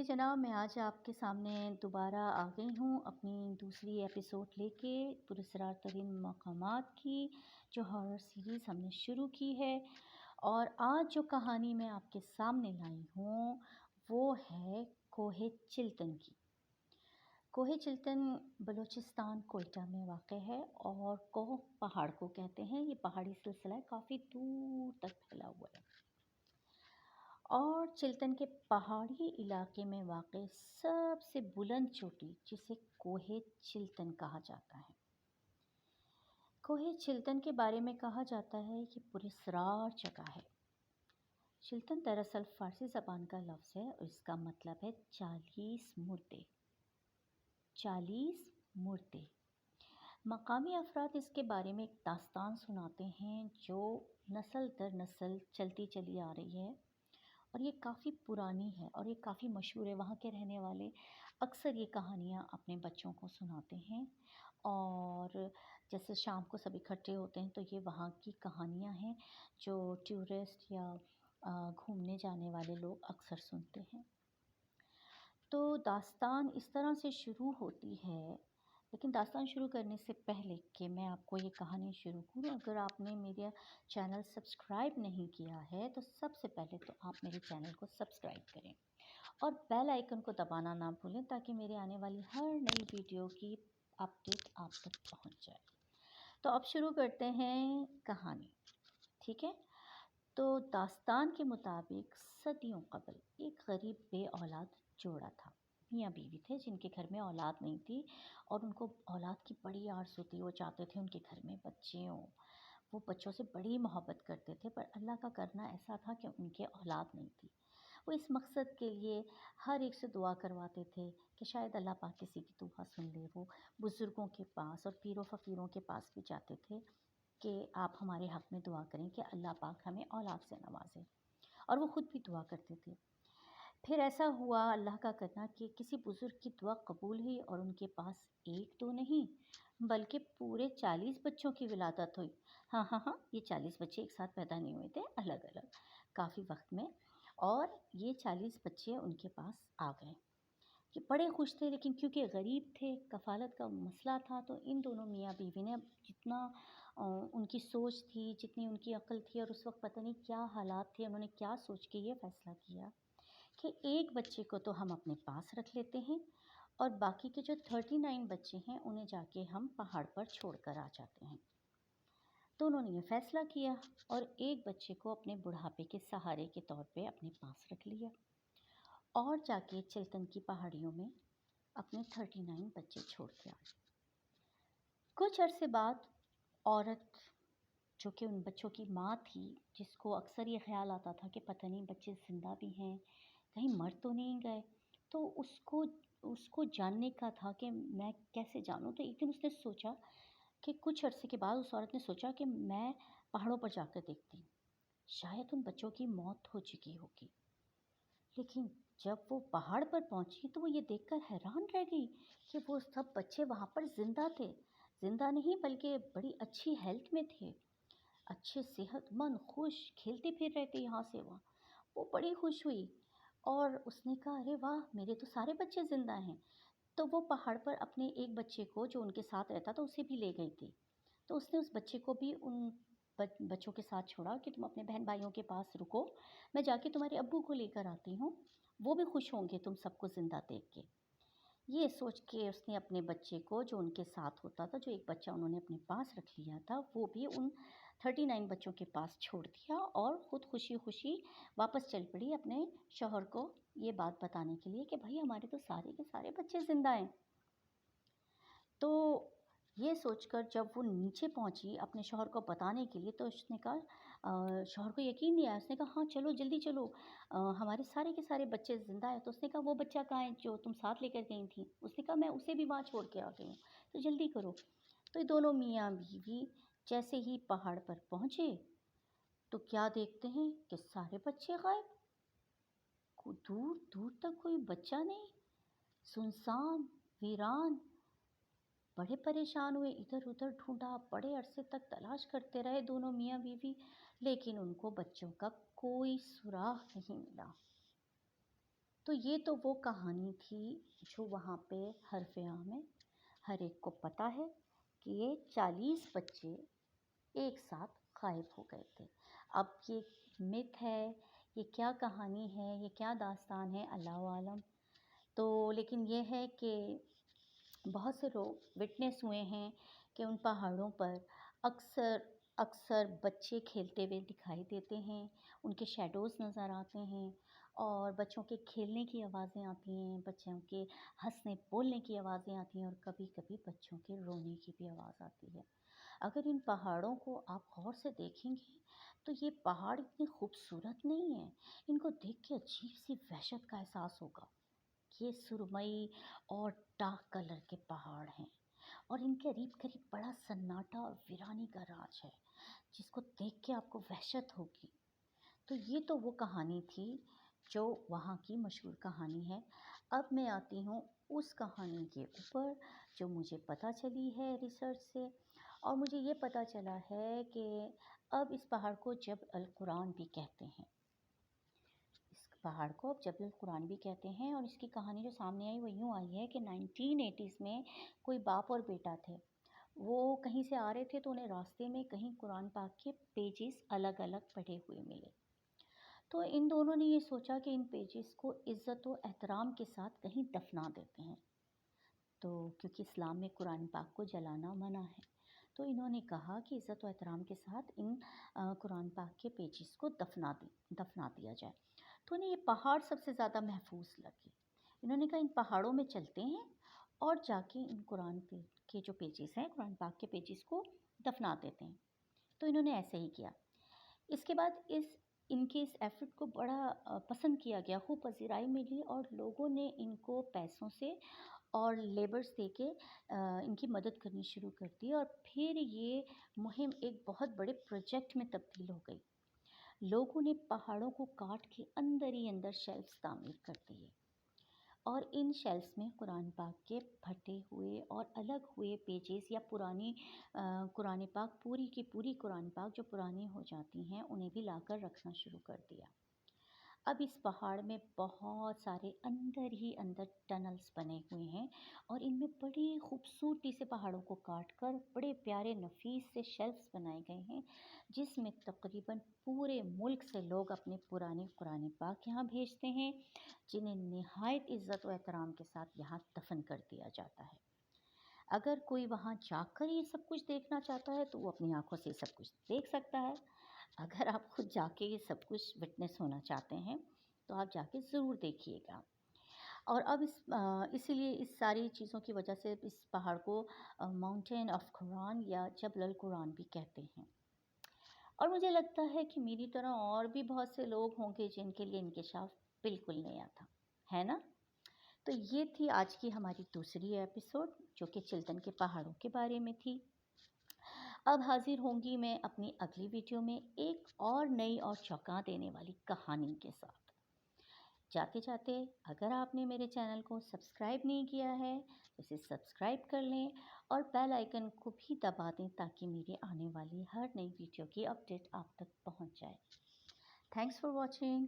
जनाब, मैं आज आपके सामने दोबारा आ गई हूँ अपनी दूसरी एपिसोड लेके पुरस्कार तरीन मकामात की, जो हॉरर सीरीज़ हमने शुरू की है। और आज जो कहानी मैं आपके सामने लाई हूँ वो है कोहे चिल्तन की। कोहे चिल्तन बलूचिस्तान कोयटा में वाक़ है और कोह पहाड़ को कहते हैं। ये पहाड़ी सिलसिला है, काफ़ी दूर तक फैला हुआ है। और चिल्तन के पहाड़ी इलाके में वाक़ सबसे बुलंद चोटी जिसे कोहे चिल्तन कहा जाता है। कोहे चिल्तन के बारे में कहा जाता है कि पुरस्कार जगह है। चिल्तन दरअसल फ़ारसी ज़बान का लफ्ज़ है और इसका मतलब है 40 मुर्दे। 40 मुर्दे। मकामी अफराद इसके बारे में एक दास्तान सुनाते हैं जो नस्ल दर नस्ल चलती चली आ रही है और ये काफ़ी पुरानी है और ये काफ़ी मशहूर है। वहाँ के रहने वाले अक्सर ये कहानियाँ अपने बच्चों को सुनाते हैं और जैसे शाम को सब इकट्ठे होते हैं तो ये वहाँ की कहानियाँ हैं जो टूरिस्ट या घूमने जाने वाले लोग अक्सर सुनते हैं। तो दास्तान इस तरह से शुरू होती है, लेकिन दास्तान शुरू करने से पहले कि मैं आपको ये कहानी शुरू करूँ, अगर आपने मेरा चैनल सब्सक्राइब नहीं किया है तो सबसे पहले तो आप मेरे चैनल को सब्सक्राइब करें और बेल आइकन को दबाना ना भूलें ताकि मेरे आने वाली हर नई वीडियो की अपडेट आप तक पहुंच जाए। तो अब शुरू करते हैं कहानी, ठीक है। तो दास्तान के मुताबिक सदियों कबल एक गरीब बे औलाद जोड़ा था। मियाँ बीवी थे जिनके घर में औलाद नहीं थी और उनको औलाद की बड़ी आरज़ू थी। वो चाहते थे उनके घर में बच्चे हों। वो बच्चों से बड़ी मोहब्बत करते थे, पर अल्लाह का करना ऐसा था कि उनके औलाद नहीं थी। वो इस मकसद के लिए हर एक से दुआ करवाते थे कि शायद अल्लाह पाक किसी की दुआ सुन ले। वो बुज़ुर्गों के पास और पीरों फ़कीरों के पास भी जाते थे कि आप हमारे हक़ में दुआ करें कि अल्लाह पाक हमें औलाद से नवाज़े, और वो ख़ुद भी दुआ करते थे। फिर ऐसा हुआ, अल्लाह का करना, कि किसी बुज़ुर्ग की दुआ कबूल हुई और उनके पास एक दो नहीं बल्कि पूरे 40 बच्चों की विलादत हुई। हाँ, ये 40 बच्चे एक साथ पैदा नहीं हुए थे, अलग-अलग काफ़ी वक्त में, और ये 40 बच्चे उनके पास आ गए कि बड़े खुश थे। लेकिन क्योंकि गरीब थे, कफ़ालत का मसला था, तो इन दोनों मियाँ बीवी ने जितना उनकी सोच थी, जितनी उनकी अक्ल थी, और उस वक्त पता नहीं क्या हालात थे, उन्होंने क्या सोच के ये फ़ैसला किया कि एक बच्चे को तो हम अपने पास रख लेते हैं और बाकी के जो 39 बच्चे हैं उन्हें जाके हम पहाड़ पर छोड़ कर आ जाते हैं। तो उन्होंने ये फ़ैसला किया और एक बच्चे को अपने बुढ़ापे के सहारे के तौर पे अपने पास रख लिया और जाके चिल्तन की पहाड़ियों में अपने 39 बच्चे छोड़ के आ गए। कुछ अरसे बाद औरत, जो कि उन बच्चों की माँ थी, जिसको अक्सर ये ख़्याल आता था कि पता नहीं बच्चे ज़िंदा भी हैं, कहीं मर तो नहीं गए, तो उसको उसको जानने का था कि मैं कैसे जानूँ। तो एक दिन उसने सोचा कि कुछ अरसे के बाद उस औरत ने सोचा कि मैं पहाड़ों पर जाकर देखती हूँ, शायद उन बच्चों की मौत हो चुकी होगी। लेकिन जब वो पहाड़ पर पहुंची तो वो ये देखकर हैरान रह गई कि वो सब बच्चे वहाँ पर ज़िंदा थे। ज़िंदा नहीं बल्कि बड़ी अच्छी हेल्थ में थे, अच्छे सेहतमंद, खुश, खेलते फिर रहे थे यहाँ से वहाँ। वो बड़ी खुश हुई और उसने कहा, अरे वाह, मेरे तो सारे बच्चे ज़िंदा हैं। तो वो पहाड़ पर अपने एक बच्चे को, जो उनके साथ रहता था, उसे भी ले गई थी। तो उसने उस बच्चे को भी उन बच्चों के साथ छोड़ा कि तुम अपने बहन भाइयों के पास रुको, मैं जाके तुम्हारे अब्बू को लेकर आती हूँ, वो भी खुश होंगे तुम सबको ज़िंदा देख के। ये सोच के उसने अपने बच्चे को, जो उनके साथ होता था, जो एक बच्चा उन्होंने अपने पास रख लिया था, वो भी उन 39 बच्चों के पास छोड़ दिया और ख़ुद खुशी-खुशी वापस चल पड़ी अपने शौहर को ये बात बताने के लिए कि भाई हमारे तो सारे के सारे बच्चे ज़िंदा हैं। तो ये सोचकर जब वो नीचे पहुंची अपने शौहर को बताने के लिए, तो उसने कहा, शौहर को यकीन नहीं आया। उसने कहा, हाँ चलो, जल्दी चलो, हमारे सारे के सारे बच्चे ज़िंदा हैं। तो उसने कहा, वो बच्चा कहाँ है जो तुम साथ लेकर गई थी? उसने कहा, मैं उसे भी वहाँ छोड़ के आ गई हूँ, तो जल्दी करो। तो ये दोनों मियाँ बीवी जैसे ही पहाड़ पर पहुँचे तो क्या देखते हैं कि सारे बच्चे गायब। दूर दूर तक कोई बच्चा नहीं, सुनसान, वीरान। बड़े परेशान हुए, इधर उधर ढूंढा, बड़े अरसे तक तलाश करते रहे दोनों मियाँ बीवी, लेकिन उनको बच्चों का कोई सुराग नहीं मिला। تو یہ تو وہ کہانی تھی جو وہاں پہ حرف ع میں ہر ایک کو پتہ ہے کہ یہ 40 بچے ایک ساتھ غائب ہو گئے تھے۔ اب یہ مت ہے، یہ کیا کہانی ہے، یہ کیا داستان ہے، اللہ عالم۔ تو لیکن یہ ہے کہ بہت سے لوگ وٹنس ہوئے ہیں کہ ان پہاڑوں پر اکثر اکثر بچے کھیلتے ہوئے دکھائی دیتے ہیں، ان کے شیڈوز نظر آتے ہیں، اور بچوں کے کھیلنے کی آوازیں آتی ہیں، بچوں کے ہنسنے بولنے کی آوازیں آتی ہیں، اور کبھی کبھی بچوں کے رونے کی بھی آواز آتی ہے۔ اگر ان پہاڑوں کو آپ غور سے دیکھیں گے تو یہ پہاڑ اتنے خوبصورت نہیں ہیں، ان کو دیکھ کے عجیب سی وحشت کا احساس ہوگا۔ یہ سرمئی اور ڈارک کلر کے پہاڑ ہیں، اور ان کے قریب قریب بڑا سناٹا اور ویرانی کا راج ہے، جس کو دیکھ کے آپ کو وحشت ہوگی۔ تو یہ تو وہ کہانی تھی جو وہاں کی مشہور کہانی ہے۔ اب میں آتی ہوں اس کہانی کے اوپر جو مجھے پتہ چلی ہے ریسرچ سے، اور مجھے یہ پتہ چلا ہے کہ اب اس پہاڑ کو جبل القرآن بھی کہتے ہیں۔ اس پہاڑ کو اب جبل القرآن بھی کہتے ہیں، اور اس کی کہانی جو سامنے آئی وہ یوں آئی ہے کہ 1980s میں کوئی باپ اور بیٹا تھے، وہ کہیں سے آ رہے تھے تو انہیں راستے میں کہیں قرآن پاک کے پیجز الگ الگ پڑھے ہوئے ملے۔ تو ان دونوں نے یہ سوچا کہ ان پیجز کو عزت و احترام کے ساتھ کہیں دفنا دیتے ہیں، تو کیونکہ اسلام میں قرآن پاک کو جلانا منع ہے، تو انہوں نے کہا کہ عزت و احترام کے ساتھ ان قرآن پاک کے پیجز کو دفنا دیا جائے۔ تو انہیں یہ پہاڑ سب سے زیادہ محفوظ لگے۔ انہوں نے کہا ان پہاڑوں میں چلتے ہیں اور جا کے ان قرآن کے جو پیجز ہیں، قرآن پاک کے پیجز کو دفنا دیتے ہیں۔ تو انہوں نے ایسے ہی کیا۔ اس کے بعد ان کے اس ایفرٹ کو بڑا پسند کیا گیا، خوب پذیرائی ملی، اور لوگوں نے ان کو پیسوں سے اور لیبرز دے کے ان کی مدد کرنی شروع کر دی، اور پھر یہ مہم ایک بہت بڑے پروجیکٹ میں تبدیل ہو گئی۔ لوگوں نے پہاڑوں کو کاٹ کے اندر ہی اندر شیلفز تعمیر کر دیے، اور ان شیلفز میں قرآن پاک کے پھٹے ہوئے اور الگ ہوئے پیجز یا پرانی قرآن پاک، پوری کی پوری قرآن پاک جو پرانی ہو جاتی ہیں انہیں بھی لا کر رکھنا شروع کر دیا۔ اب اس پہاڑ میں بہت سارے اندر ہی اندر ٹنلز بنے ہوئے ہیں، اور ان میں بڑی خوبصورتی سے پہاڑوں کو کاٹ کر بڑے پیارے نفیس سے شیلفز بنائے گئے ہیں، جس میں تقریباً پورے ملک سے لوگ اپنے پرانے قرآن پاک یہاں بھیجتے ہیں، جنہیں نہایت عزت و احترام کے ساتھ یہاں دفن کر دیا جاتا ہے۔ اگر کوئی وہاں جا کر یہ سب کچھ دیکھنا چاہتا ہے تو وہ اپنی آنکھوں سے سب کچھ دیکھ سکتا ہے۔ اگر آپ خود جا کے یہ سب کچھ وٹنس ہونا چاہتے ہیں تو آپ جا کے ضرور دیکھیے گا۔ اور اب اسی لیے اس ساری چیزوں کی وجہ سے اس پہاڑ کو ماؤنٹین آف قرآن یا جبل القرآن بھی کہتے ہیں۔ اور مجھے لگتا ہے کہ میری طرح اور بھی بہت سے لوگ ہوں گے جن کے لیے انکشاف بالکل نیا تھا، ہے نا؟ تو یہ تھی آج کی ہماری دوسری ایپیسوڈ جو کہ چلتن کے پہاڑوں کے بارے میں تھی۔ اب حاضر ہوں گی میں اپنی اگلی ویڈیو میں ایک اور نئی اور چونکا دینے والی کہانی کے ساتھ۔ جاتے جاتے اگر آپ نے میرے چینل کو سبسکرائب نہیں کیا ہے تو اسے سبسکرائب کر لیں، اور بیل آئیکن کو بھی دبا دیں تاکہ میری آنے والی ہر نئی ویڈیو کی اپڈیٹ آپ تک پہنچ جائے۔ Thanks for watching.